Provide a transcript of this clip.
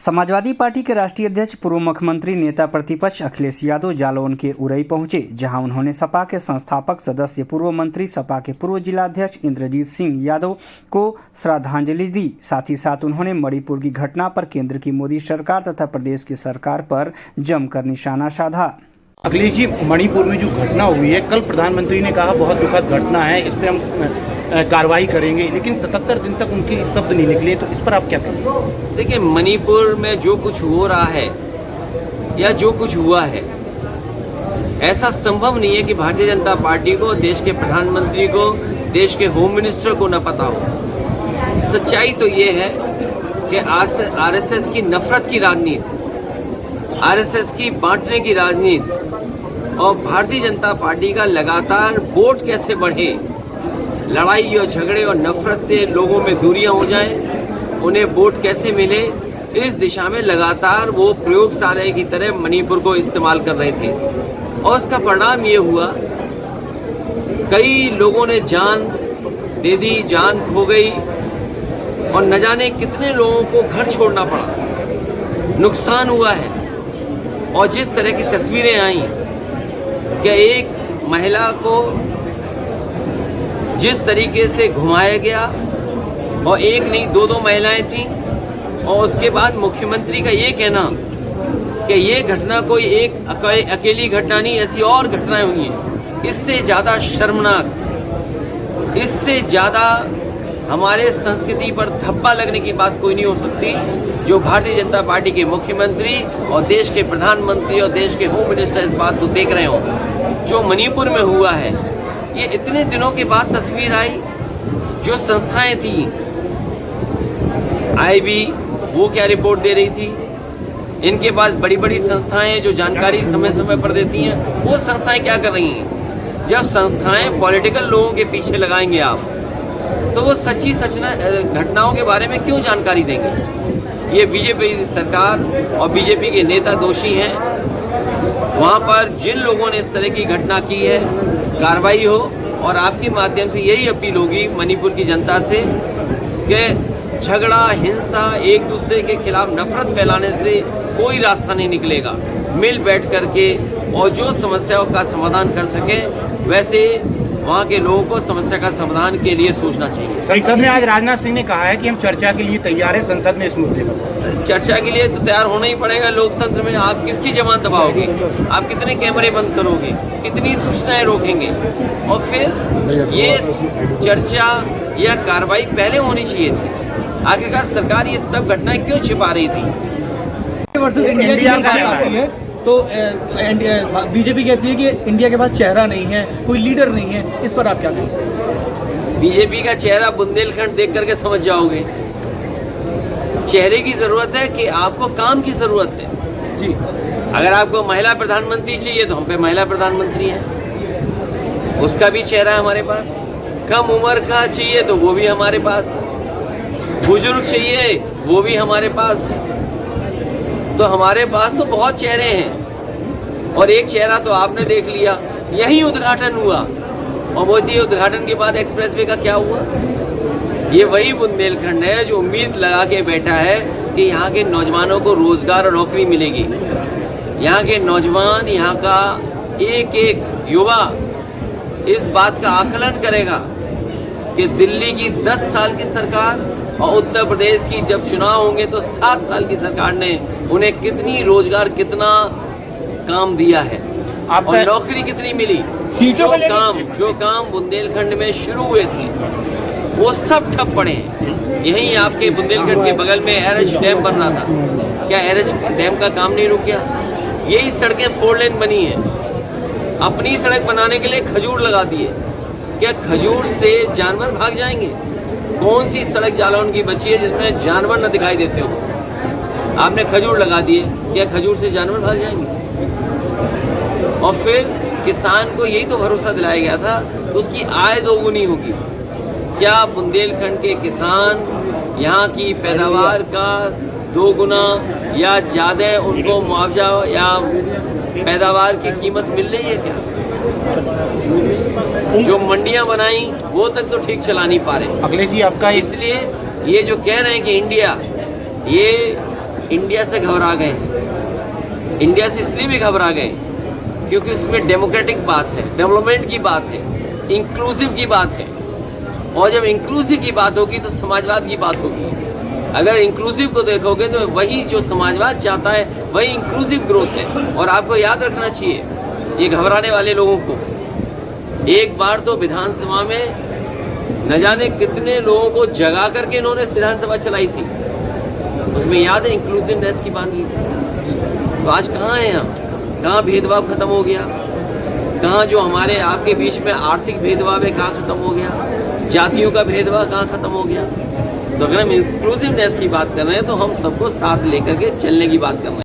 Samajwadi party के राष्ट्रीय अध्यक्ष पूर्व मुख्यमंत्री नेता प्रतिपक्ष अखिलेश यादव जालौन के उरई पहुंचे, जहां उन्होंने सपा के संस्थापक सदस्य पूर्व मंत्री सपा के पूर्व जिलाध्यक्ष इंद्रजीत सिंह यादव को श्रद्धांजलि दी। साथ ही साथ उन्होंने मणिपुर की घटना पर केंद्र की मोदी सरकार तथा प्रदेश की सरकार पर जमकर निशाना साधा। अखिलेश जी, मणिपुर में जो घटना हुई है, कल प्रधानमंत्री ने कहा बहुत दुखद घटना है, इस पर हम कार्रवाई करेंगे, लेकिन 77 दिन तक उनके शब्द नहीं निकले, तो इस पर आप क्या कहेंगे? देखिए, मणिपुर में जो कुछ हो रहा है या जो कुछ हुआ है, ऐसा संभव नहीं है कि भारतीय जनता पार्टी को, देश के प्रधानमंत्री को, देश के होम मिनिस्टर को न पता हो। सच्चाई तो ये है कि आरएसएस की नफरत की राजनीति, आरएसएस की बांटने की राजनीति और भारतीय जनता पार्टी का लगातार वोट कैसे बढ़े, लड़ाई और झगड़े और नफरत से लोगों में दूरियां हो जाएं, उन्हें वोट कैसे मिले, इस दिशा में लगातार वो प्रयोगशाला की तरह मणिपुर को इस्तेमाल कर रहे थे। और उसका परिणाम ये हुआ, कई लोगों ने जान दे दी, जान खो गई और न जाने कितने लोगों को घर छोड़ना पड़ा, नुकसान हुआ है। और जिस तरह की तस्वीरें आई कि एक महिला को जिस तरीके से घुमाया गया, और एक नहीं दो महिलाएं थीं, और उसके बाद मुख्यमंत्री का ये कहना कि ये घटना कोई एक अकेली घटना नहीं, ऐसी और घटनाएं हुई हैं। इससे ज़्यादा शर्मनाक, इससे ज़्यादा हमारे संस्कृति पर धब्बा लगने की बात कोई नहीं हो सकती, जो भारतीय जनता पार्टी के मुख्यमंत्री और देश के प्रधानमंत्री और देश के होम मिनिस्टर इस बात को देख रहे हो। जो मणिपुर में हुआ है, ये इतने दिनों के बाद तस्वीर आई। जो संस्थाएं थी, आईबी, वो क्या रिपोर्ट दे रही थी, इनके पास बड़ी बड़ी संस्थाएं जो जानकारी समय समय पर देती हैं, वो संस्थाएं क्या कर रही हैं? जब संस्थाएं पॉलिटिकल लोगों के पीछे लगाएंगे आप, तो वो सच्ची घटनाओं के बारे में क्यों जानकारी देंगे? ये बीजेपी सरकार और बीजेपी के नेता दोषी हैं। वहाँ पर जिन लोगों ने इस तरह की घटना की है, कार्रवाई हो। और आपके माध्यम से यही अपील होगी मणिपुर की जनता से कि झगड़ा, हिंसा, एक दूसरे के खिलाफ नफरत फैलाने से कोई रास्ता नहीं निकलेगा। मिल बैठ करके और जो समस्याओं का समाधान कर सके, वैसे वहाँ के लोगों को समस्या का समाधान के लिए सोचना चाहिए। संसद में आज राजनाथ सिंह ने कहा है कि हम चर्चा के लिए तैयार है संसद में इस मुद्दे पर। चर्चा के लिए तो तैयार होना ही पड़ेगा। लोकतंत्र में आप किसकी जबान दबाओगे? आप कितने कैमरे बंद करोगे? कितनी सूचनाएं रोकेंगे? और फिर ये चर्चा या कार्रवाई पहले होनी चाहिए थी। आखिरकार सरकार ये सब घटनाएं क्यों छिपा रही थी? तो बीजेपी कहती है कि इंडिया के पास चेहरा नहीं है, कोई लीडर नहीं है, इस पर आप क्या कहेंगे? बीजेपी का चेहरा बुंदेलखंड देख करके समझ जाओगे। चेहरे की जरूरत है कि आपको काम की जरूरत है जी। अगर आपको महिला प्रधानमंत्री चाहिए तो हम पे महिला प्रधानमंत्री है, उसका भी चेहरा है हमारे पास। कम उम्र का चाहिए तो वो भी हमारे पास है। बुजुर्ग चाहिए वो भी हमारे पास है। तो हमारे पास तो बहुत चेहरे हैं, और एक चेहरा तो आपने देख लिया, यही उद्घाटन हुआ। और मोदी उद्घाटन के बाद एक्सप्रेसवे का क्या हुआ? ये वही बुंदेलखंड है जो उम्मीद लगा के बैठा है कि यहाँ के नौजवानों को रोजगार और नौकरी मिलेगी। यहाँ के नौजवान, यहाँ का एक एक युवा इस बात का आकलन करेगा कि दिल्ली की 10 साल की सरकार और उत्तर प्रदेश की जब चुनाव होंगे तो 7 साल की सरकार ने उन्हें कितनी रोजगार, कितना काम दिया है और नौकरी कितनी मिली। जो काम बुंदेलखंड में शुरू हुए थे वो सब ठप पड़े हैं। यहीं आपके बुंदेलखंड के बगल में एरच डैम बन रहा था, क्या एरच डैम का काम नहीं रुक गया? यही सड़कें 4 लेन बनी हैं। अपनी सड़क बनाने के लिए खजूर लगा दिए, क्या खजूर से जानवर भाग जाएंगे? कौन सी सड़क जालौन की बची है जिसमें जानवर न दिखाई देते हो? आपने खजूर लगा दिए, क्या खजूर से जानवर भाग जाएंगे? और फिर किसान को यही तो भरोसा दिलाया गया था कि उसकी आय दोगुनी होगी। क्या बुंदेलखंड के किसान यहाँ की पैदावार का 2 गुना या ज़्यादा उनको मुआवजा या पैदावार की कीमत मिल रही है क्या? जो मंडियां बनाई वो तक तो ठीक चला नहीं पा रहे। अखिलेश जी, आपका इसलिए ये जो कह रहे हैं कि इंडिया, ये इंडिया से घबरा गए हैं। इंडिया से इसलिए भी घबरा गए क्योंकि उसमें डेमोक्रेटिक बात है, डेवलपमेंट की बात है, इंक्लूसिव की बात है। और जब इंक्लूसिव की बात होगी तो समाजवाद की बात होगी। अगर इंक्लूसिव को देखोगे तो वही जो समाजवाद चाहता है वही इंक्लूसिव ग्रोथ है। और आपको याद रखना चाहिए ये घबराने वाले लोगों को, एक बार तो विधानसभा में न जाने कितने लोगों को जगा करके इन्होंने विधानसभा चलाई थी, उसमें याद है इंक्लूसिवनेस की बात की थी। तो आज कहाँ हैं हम? कहाँ भेदभाव खत्म हो गया? कहाँ जो हमारे आपके बीच में आर्थिक भेदभाव है कहाँ खत्म हो गया? जातियों का भेदभाव कहाँ खत्म हो गया? तो अगर हम इंक्लूसिवनेस की बात कर रहे हैं तो हम सबको साथ लेकर के चलने की बात कर रहे हैं।